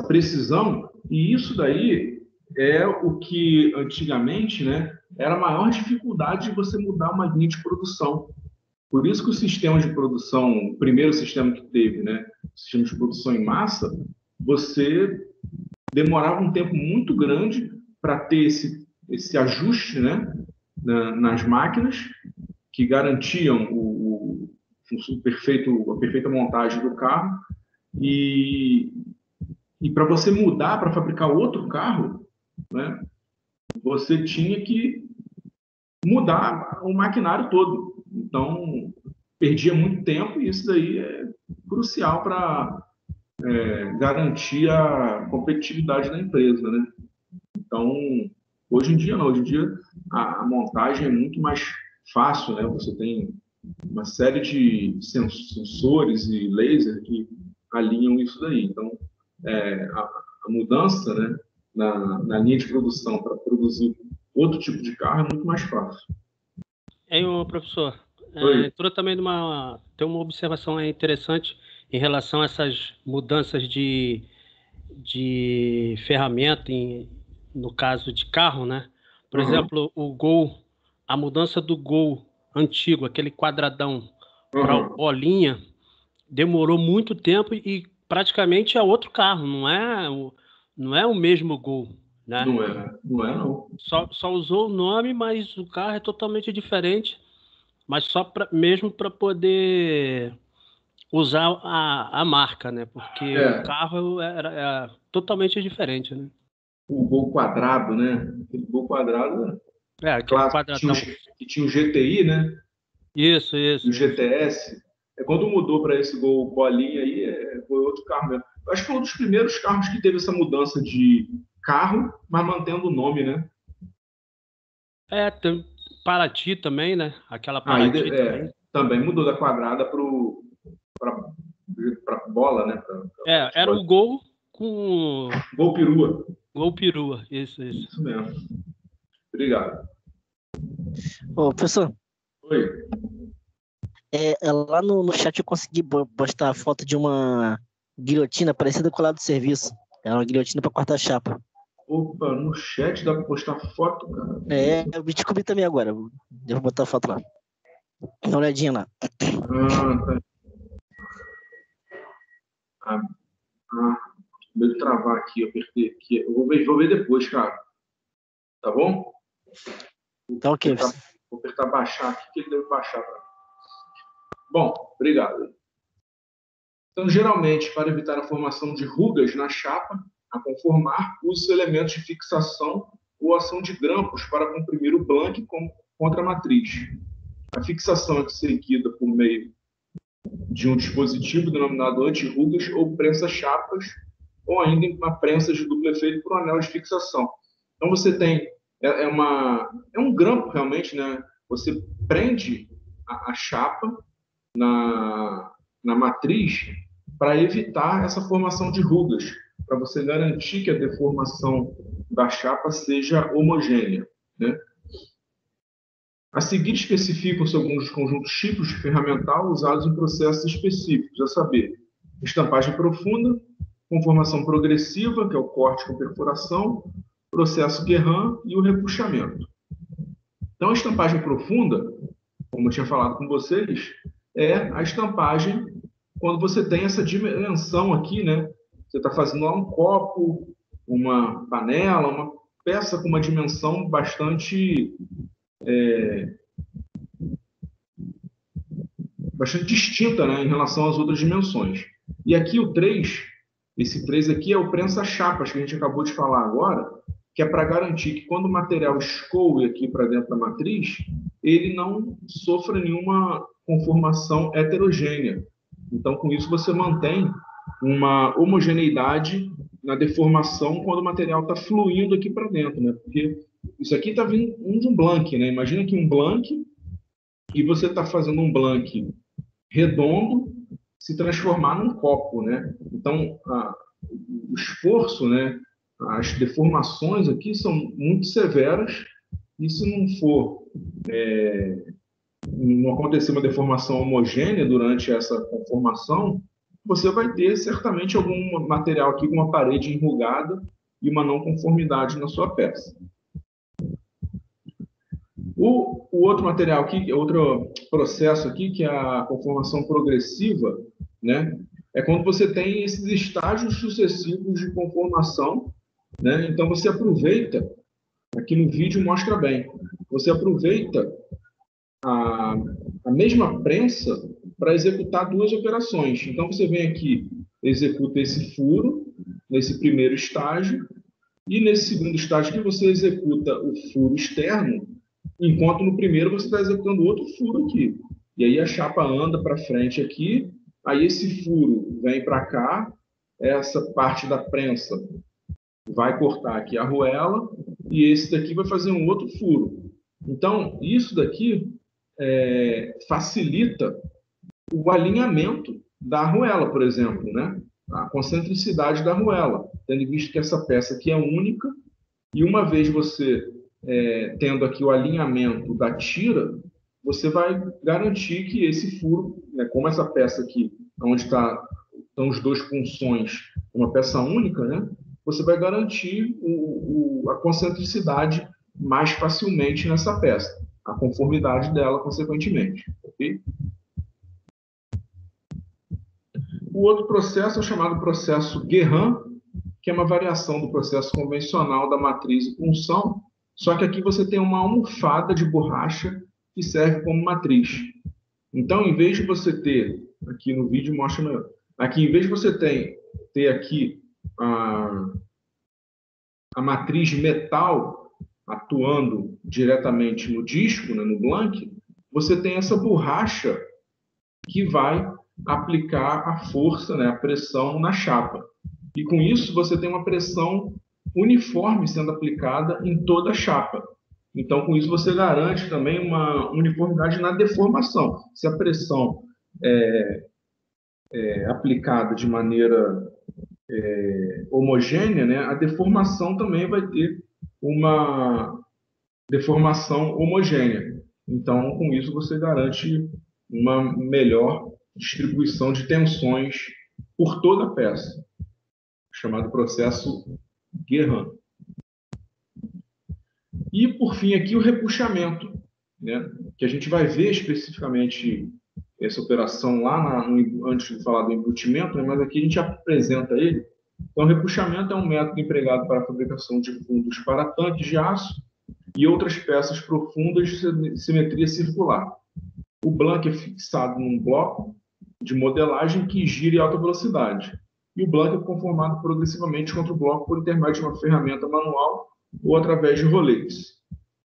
precisão, e isso daí é o que antigamente, né, era a maior dificuldade de você mudar uma linha de produção. Por isso que o sistema de produção, o primeiro sistema que teve, né, o sistema de produção em massa, você demorava um tempo muito grande para ter esse ajuste, né, nas máquinas, que garantiam a perfeita montagem do carro, e para você mudar, para fabricar outro carro, né, você tinha que mudar o maquinário todo. Então, perdia muito tempo, e isso daí é crucial para garantir a competitividade da empresa, né? Então, hoje em dia não. Hoje em dia, a montagem é muito mais fácil, né? Você tem uma série de sensores e laser que alinham isso daí. Então, a mudança, né, na linha de produção para produzir outro tipo de carro é muito mais fácil. Professor, entrou também tem uma observação interessante em relação a essas mudanças de ferramenta, no caso de carro, né? Por exemplo, o Gol, a mudança do Gol antigo, aquele quadradão para a bolinha, demorou muito tempo e praticamente é outro carro, não é o mesmo Gol, né? Não. Só usou o nome, mas o carro é totalmente diferente, mas só mesmo para poder usar a marca, né? Porque o carro era totalmente diferente, né? O Gol quadrado, né? Aquele Gol quadrado, aquele quadradão. Que tinha o GTI, né? Isso. E o GTS. Quando mudou para esse Gol bolinha aí, foi outro carro mesmo. Eu acho que foi um dos primeiros carros que teve essa mudança de carro, mas mantendo o nome, né? Tem Paraty também, né? Aquela Paraty também mudou da quadrada para bola, né? Era o Gol com... Gol perua. Gol perua, isso. Isso mesmo. Obrigado. Ô, professor. Oi. Lá no chat eu consegui postar a foto de uma guilhotina parecida com a lá do serviço. É uma guilhotina para cortar chapa. Opa, no chat dá para postar foto, cara? Eu descobri também agora. Devo botar a foto lá. Dá uma olhadinha lá. Tá. Meio de travar aqui, eu apertei aqui. Eu vou ver depois, cara. Tá bom? Tá ok. Vou apertar baixar aqui, que ele deve baixar. Bom, obrigado. Então, geralmente, para evitar a formação de rugas na chapa, a conformar, usa elementos de fixação ou ação de grampos para comprimir o blank contra a matriz. A fixação é seguida por meio de um dispositivo denominado anti-rugas ou prensa-chapas, ou ainda uma prensa de duplo efeito por um anel de fixação. Então, você tem... É um grampo, realmente, né? Você prende a chapa na matriz para evitar essa formação de rugas, para você garantir que a deformação da chapa seja homogênea, né? A seguir, especificam-se alguns conjuntos tipos de ferramental usados em processos específicos, a saber, estampagem profunda, conformação progressiva, que é o corte com perfuração, processo Guerrin e o repuxamento. Então, a estampagem profunda, como eu tinha falado com vocês, é a estampagem quando você tem essa dimensão aqui, né? Você está fazendo lá um copo, uma panela, uma peça com uma dimensão bastante distinta, né, em relação às outras dimensões. E aqui o 3, esse 3 aqui é o prensa-chapas, que a gente acabou de falar agora, que é para garantir que quando o material escoe aqui para dentro da matriz, ele não sofra nenhuma conformação heterogênea. Então, com isso, você mantém uma homogeneidade na deformação quando o material está fluindo aqui para dentro, né? Porque isso aqui está vindo de um blank, né? Imagina aqui um blank e você está fazendo um blank redondo se transformar num copo, né? Então, o esforço, né? As deformações aqui são muito severas e se não for não acontecer uma deformação homogênea durante essa conformação, você vai ter certamente algum material aqui com uma parede enrugada e uma não conformidade na sua peça. O outro material aqui, outro processo aqui, que é a conformação progressiva, né? É quando você tem esses estágios sucessivos de conformação, né? Então você aproveita, aqui no vídeo mostra bem, você aproveita a mesma prensa para executar duas operações. Então você vem aqui, executa esse furo nesse primeiro estágio e nesse segundo estágio que você executa o furo externo, enquanto no primeiro você está executando outro furo aqui. E aí a chapa anda para frente aqui, aí esse furo vem para cá, essa parte da prensa vai cortar aqui a arruela e esse daqui vai fazer um outro furo. Então, isso daqui facilita o alinhamento da arruela, por exemplo, né? A concentricidade da arruela, tendo visto que essa peça aqui é única e uma vez você tendo aqui o alinhamento da tira, você vai garantir que esse furo, né, como essa peça aqui, onde estão os dois punções, uma peça única, né, você vai garantir a concentricidade mais facilmente nessa peça, a conformidade dela, consequentemente. Okay? O outro processo é o chamado processo Guérin, que é uma variação do processo convencional da matriz e punção, só que aqui você tem uma almofada de borracha que serve como matriz. Então, em vez de você ter, aqui no vídeo mostra melhor, aqui em vez de você ter aqui a matriz metal atuando diretamente no disco, né, no blank, você tem essa borracha que vai aplicar a força, né, a pressão na chapa. E com isso você tem uma pressão uniforme sendo aplicada em toda a chapa. Então, com isso você garante também uma uniformidade na deformação. Se a pressão é aplicada de maneira homogênea, né, a deformação também vai ter uma deformação homogênea. Então, com isso você garante uma melhor distribuição de tensões por toda a peça, chamado processo Guérin. E, por fim, aqui o repuxamento, né, que a gente vai ver especificamente essa operação lá antes de falar do embutimento, né, mas aqui a gente apresenta ele. Então, o repuxamento é um método empregado para a fabricação de fundos para tanques de aço e outras peças profundas de simetria circular. O blank é fixado num bloco de modelagem que gira em alta velocidade. E o blank é conformado progressivamente contra o bloco por intermédio de uma ferramenta manual ou através de roletes.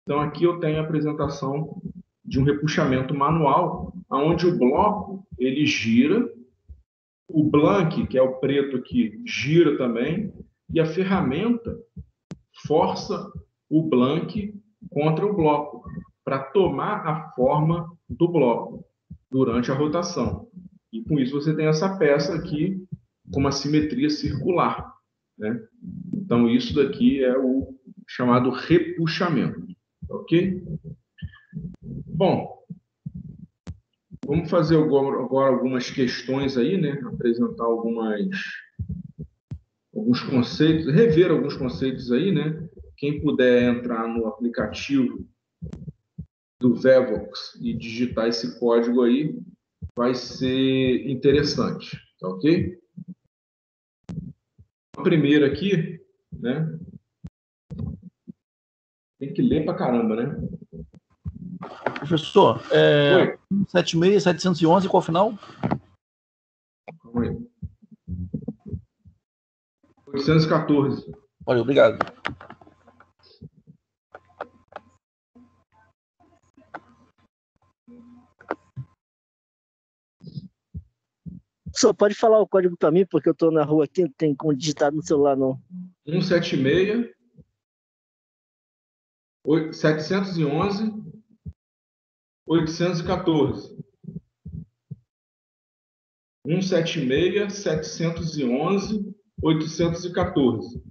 Então, aqui eu tenho a apresentação de um repuxamento manual, onde o bloco ele gira, o blank, que é o preto aqui, gira também, e a ferramenta força o blank contra o bloco, para tomar a forma do bloco durante a rotação. E com isso você tem essa peça aqui com uma simetria circular, né? Então isso daqui é o chamado repuxamento, ok? Bom, vamos fazer agora algumas questões aí, né? Apresentar alguns conceitos, rever alguns conceitos aí, né? Quem puder entrar no aplicativo do Vevox e digitar esse código aí, vai ser interessante, tá ok? A primeira aqui, né? Tem que ler pra caramba, né? Professor, Oi. 176, 711, qual final? Calma aí. 814. Olha, obrigado. Só pode falar o código para mim, porque eu estou na rua aqui, não tem como digitar no celular, não. 176, 711, 814. 176, 711, 814.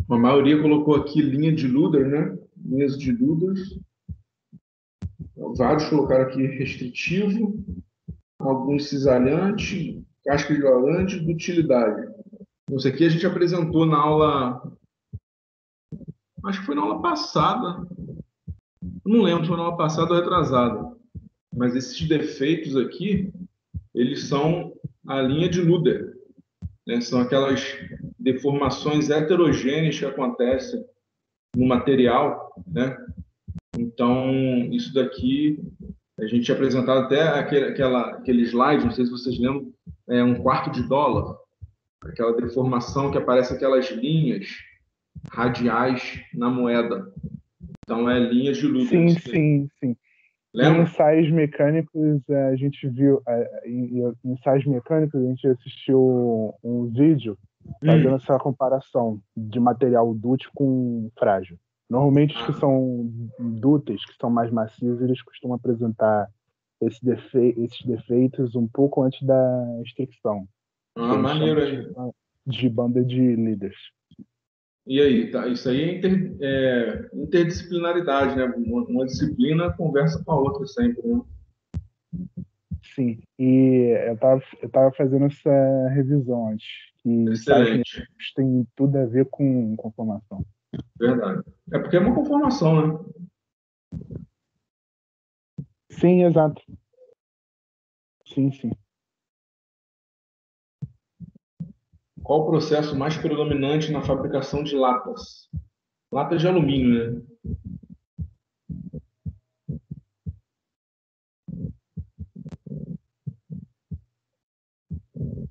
A maioria colocou aqui linha de Luder, né? Linhas de Luder. Vários colocaram aqui restritivo, alguns cisalhante, casca de laranja e utilidade. Isso aqui a gente apresentou na aula, acho que foi na aula passada, eu não lembro se foi na aula passada ou retrasada, mas esses defeitos aqui, eles são a linha de Luder, né? São aquelas deformações heterogêneas que acontecem no material, né? Então, isso daqui, a gente tinha apresentado até aquele slide, não sei se vocês lembram, $1/4, aquela deformação que aparece aquelas linhas radiais na moeda. Então, é linhas de Luder. Sim. Lembra? Em ensaios mecânicos, a gente viu, em ensaios mecânicos, a gente assistiu um vídeo fazendo essa comparação de material dútil com frágil. Normalmente, os que são dúteis, que são mais macios, eles costumam apresentar esses defeitos um pouco antes da extricção. Maneiro aí. De banda de líderes. E aí, tá? Isso aí é interdisciplinaridade, né? Uma disciplina conversa com a outra sempre, né? Sim, e eu tava fazendo essa revisão antes, que ensaios mecânicos tem tudo a ver com conformação. Verdade. É porque é uma conformação, né? Sim, exato. Sim. Qual o processo mais predominante na fabricação de latas? Latas de alumínio, né?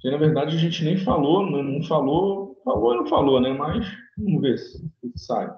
Que, na verdade, a gente nem falou, não falou, falou e não falou, né? Mas vamos ver se sai.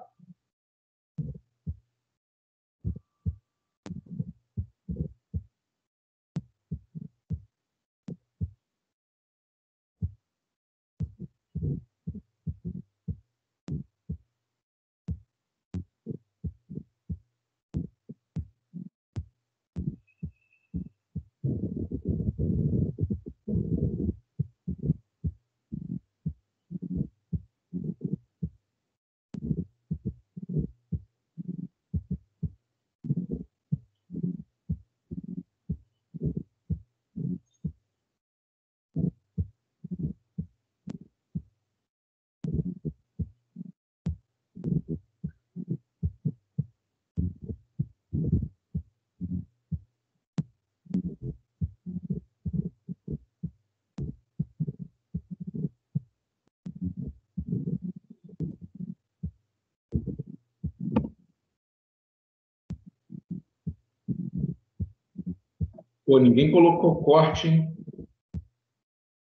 Pô, ninguém colocou corte, hein?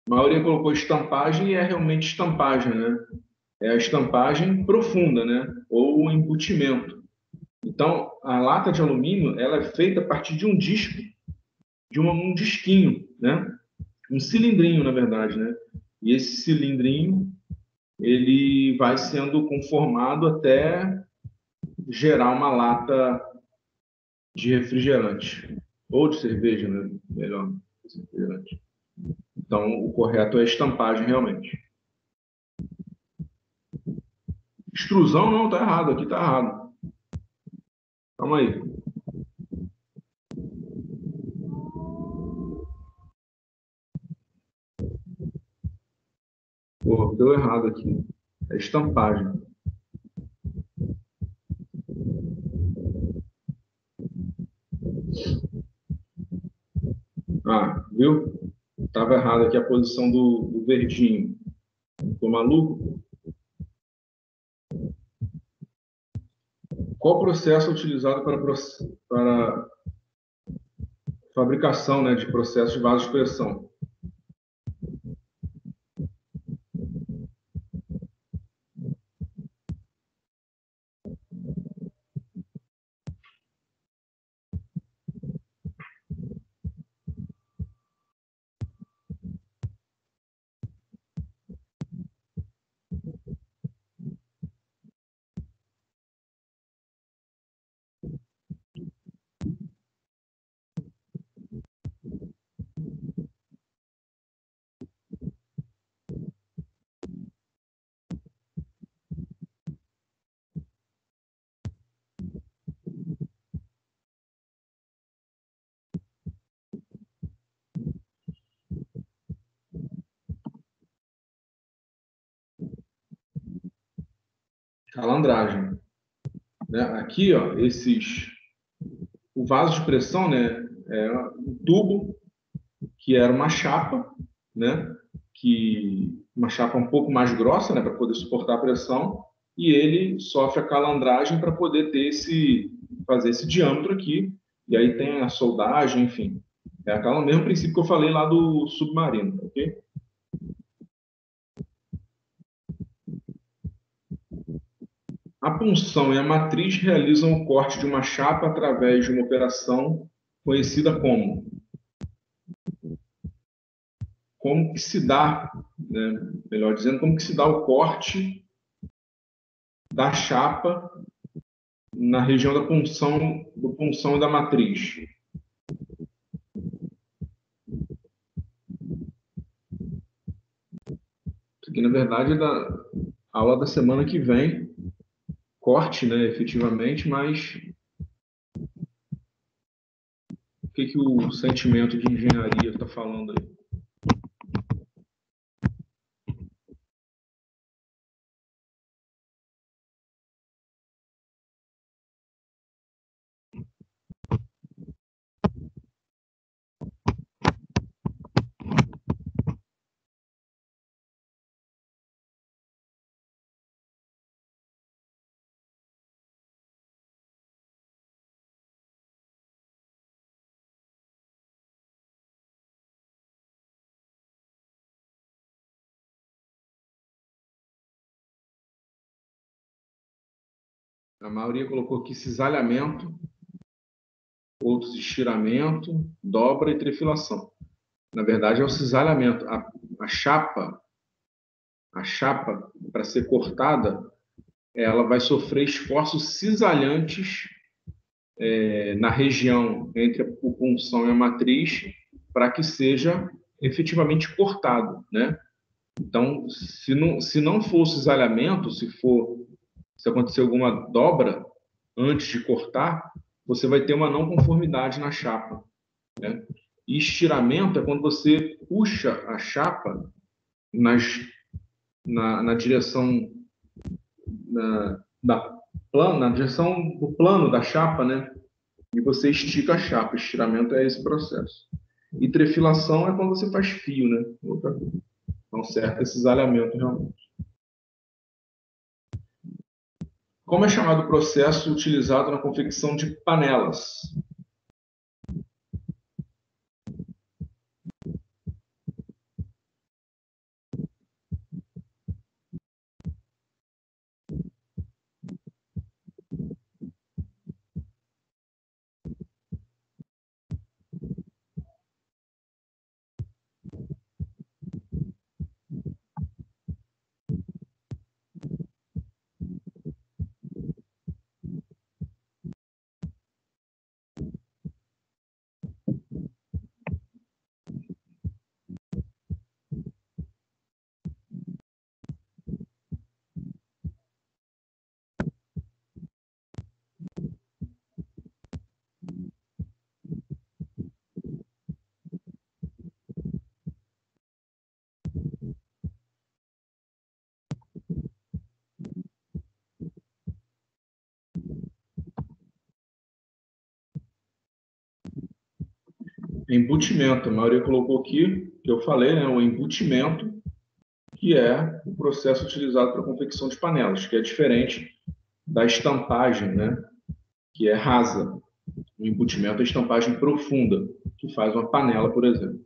A maioria colocou estampagem e é realmente estampagem, né? É a estampagem profunda, né? Ou o embutimento. Então, a lata de alumínio, ela é feita a partir de um disco, de um disquinho, né? Um cilindrinho, na verdade, né? E esse cilindrinho, ele vai sendo conformado até gerar uma lata de refrigerante. Ou de cerveja, né? Melhor, refrigerante. Então, o correto é estampagem, realmente. Extrusão, não, tá errado. Aqui tá errado. Calma aí. Pô, deu errado aqui. É estampagem. Ah, viu? Tava errado aqui a posição do verdinho. Ficou maluco? Qual processo é utilizado para fabricação, né, de processos de vasopressão? Calandragem. Né? Aqui, ó, o vaso de pressão, né, é um tubo que era uma chapa, né, uma chapa um pouco mais grossa, né, para poder suportar a pressão, e ele sofre a calandragem para poder fazer esse diâmetro aqui, e aí tem a soldagem, enfim. É aquele mesmo princípio que eu falei lá do submarino, ok? A punção e a matriz realizam o corte de uma chapa através de uma operação conhecida como que se dá, né, melhor dizendo, como que se dá o corte da chapa na região do punção e da matriz. Isso aqui, na verdade, é da aula da semana que vem, corte, né, efetivamente, mas o que o sentimento de engenharia está falando aí? A maioria colocou aqui cisalhamento, outros estiramento, dobra e trefilação. Na verdade, é o cisalhamento. A chapa, para ser cortada, ela vai sofrer esforços cisalhantes na região entre o punção e a matriz para que seja efetivamente cortado, né? Então, se não for o cisalhamento, se acontecer alguma dobra antes de cortar, você vai ter uma não conformidade na chapa, né? E estiramento é quando você puxa a chapa na direção na direção do plano da chapa, né? E você estica a chapa. Estiramento é esse processo. E trefilação é quando você faz fio, né? Então, certo, esse cisalhamento realmente. Como é chamado o processo utilizado na confecção de panelas? Embutimento, a maioria colocou aqui, que eu falei, né? O embutimento, que é o processo utilizado para a confecção de panelas, que é diferente da estampagem, né? Que é rasa. O embutimento é a estampagem profunda, que faz uma panela, por exemplo.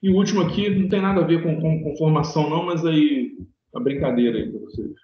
E o último aqui não tem nada a ver com formação, não, mas aí a brincadeira aí para vocês.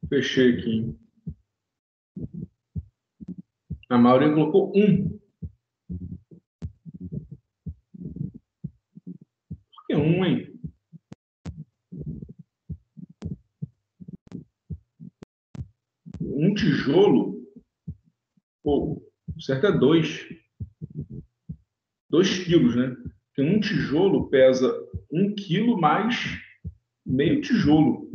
Fechei aqui. A maioria colocou 1. Por que 1, hein? Um tijolo, pô, o certo é 2. 2 quilos, né? Porque um tijolo pesa 1 quilo mais meio tijolo.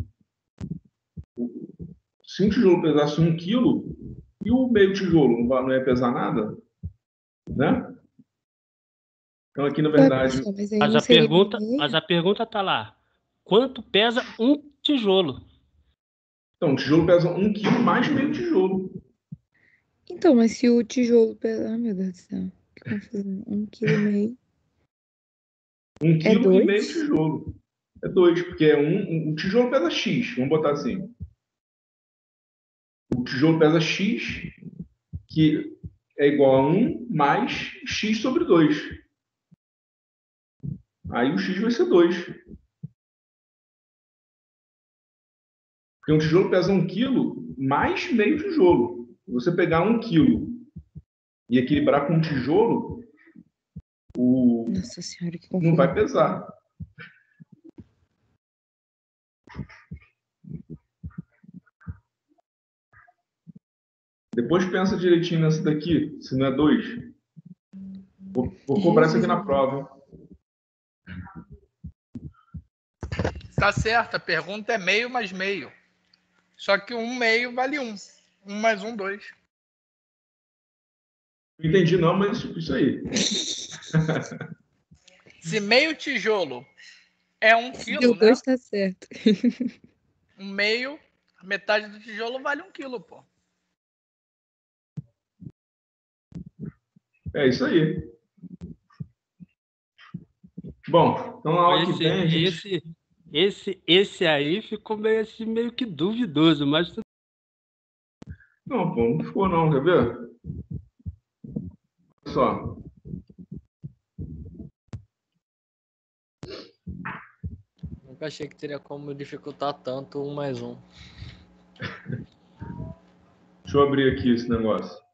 Se um tijolo pesasse 1 quilo, e o meio tijolo não ia pesar nada? Né? Então aqui, na verdade... Mas a pergunta está lá. quanto pesa um tijolo. Então, o tijolo pesa 1 quilo mais meio tijolo. Então, mas se o tijolo pesa... Ai, meu Deus do céu. Que confusão. 1,5 kg. 1 quilo e meio 2? tijolo. É 2, porque o tijolo pesa X, vamos botar assim. O tijolo pesa X, que é igual a 1 mais X sobre 2. Aí o X vai ser 2. Porque um tijolo pesa 1 quilo mais meio tijolo. Se você pegar 1 quilo e equilibrar com um tijolo, Nossa Senhora, que confusão. não vai pesar. Depois pensa direitinho nessa daqui, se não é 2. Vou cobrar isso aqui na prova, hein? Tá certo, a pergunta é meio mais meio. Só que 1 meio vale 1. 1 mais 1, 2. Não entendi não, mas isso aí. Se meio tijolo é 1 quilo, né? 2 tá certo. 1 meio, metade do tijolo vale 1 quilo, pô. É isso aí. Bom, então na aula que vem a gente... Esse aí ficou meio que duvidoso, mas... Não, pô, não ficou não, quer ver? Olha só. Nunca achei que teria como dificultar tanto 1 mais 1. Deixa eu abrir aqui esse negócio.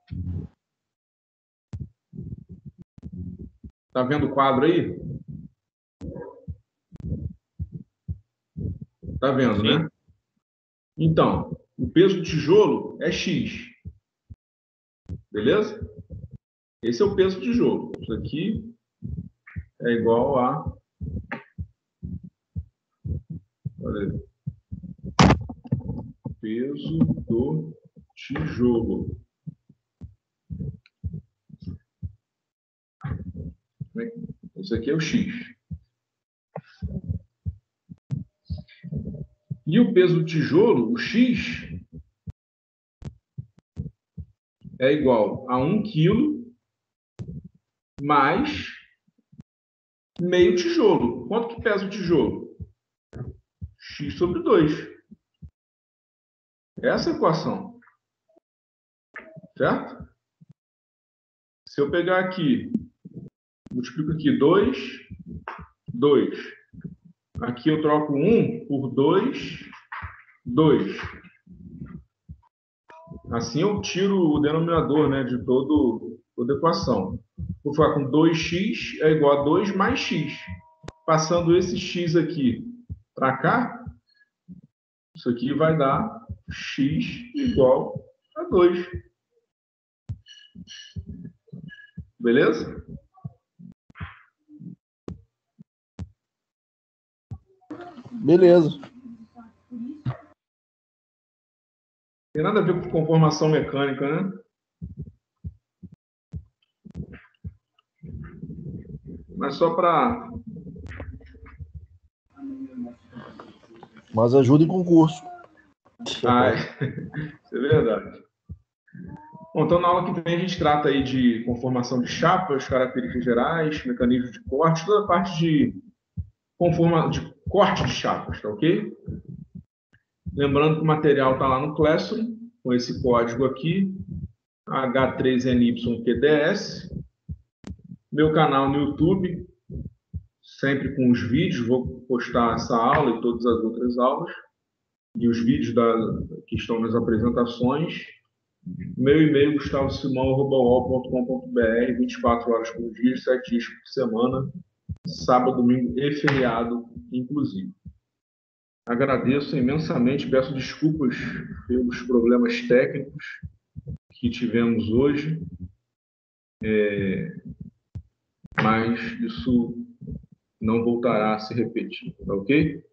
Tá vendo o quadro aí? Tá vendo, né? Então, o peso do tijolo é X. Beleza? Esse é o peso do tijolo. Isso aqui é igual a... Olha aí. Peso do tijolo. Esse aqui é o X. E o peso do tijolo, o X, é igual a 1 quilo mais meio tijolo. Quanto que pesa o tijolo? X sobre 2. Essa é a equação. Certo? Se eu pegar aqui, multiplico aqui 2, 2. Aqui eu troco 1 por 2, 2. Assim eu tiro o denominador, né, de toda a equação. Vou ficar com 2x é igual a 2 mais x. Passando esse x aqui para cá, isso aqui vai dar x igual a 2. Beleza? Beleza. Tem nada a ver com conformação mecânica, né? Mas só para... Mas ajuda em concurso. Ah, isso é verdade. Bom, então na aula que vem a gente trata aí de conformação de chapas, características gerais, mecanismos de corte, toda a parte de corte de chapas, tá ok? Lembrando que o material está lá no Classroom, com esse código aqui, H3NYQDS. Meu canal no YouTube, sempre com os vídeos, vou postar essa aula e todas as outras aulas, e os vídeos que estão nas apresentações. Meu e-mail, gustavosimão@uol.com.br, 24 horas por dia, 7 dias por semana, sábado, domingo e feriado, inclusive. Agradeço imensamente, peço desculpas pelos problemas técnicos que tivemos hoje, mas isso não voltará a se repetir, tá ok?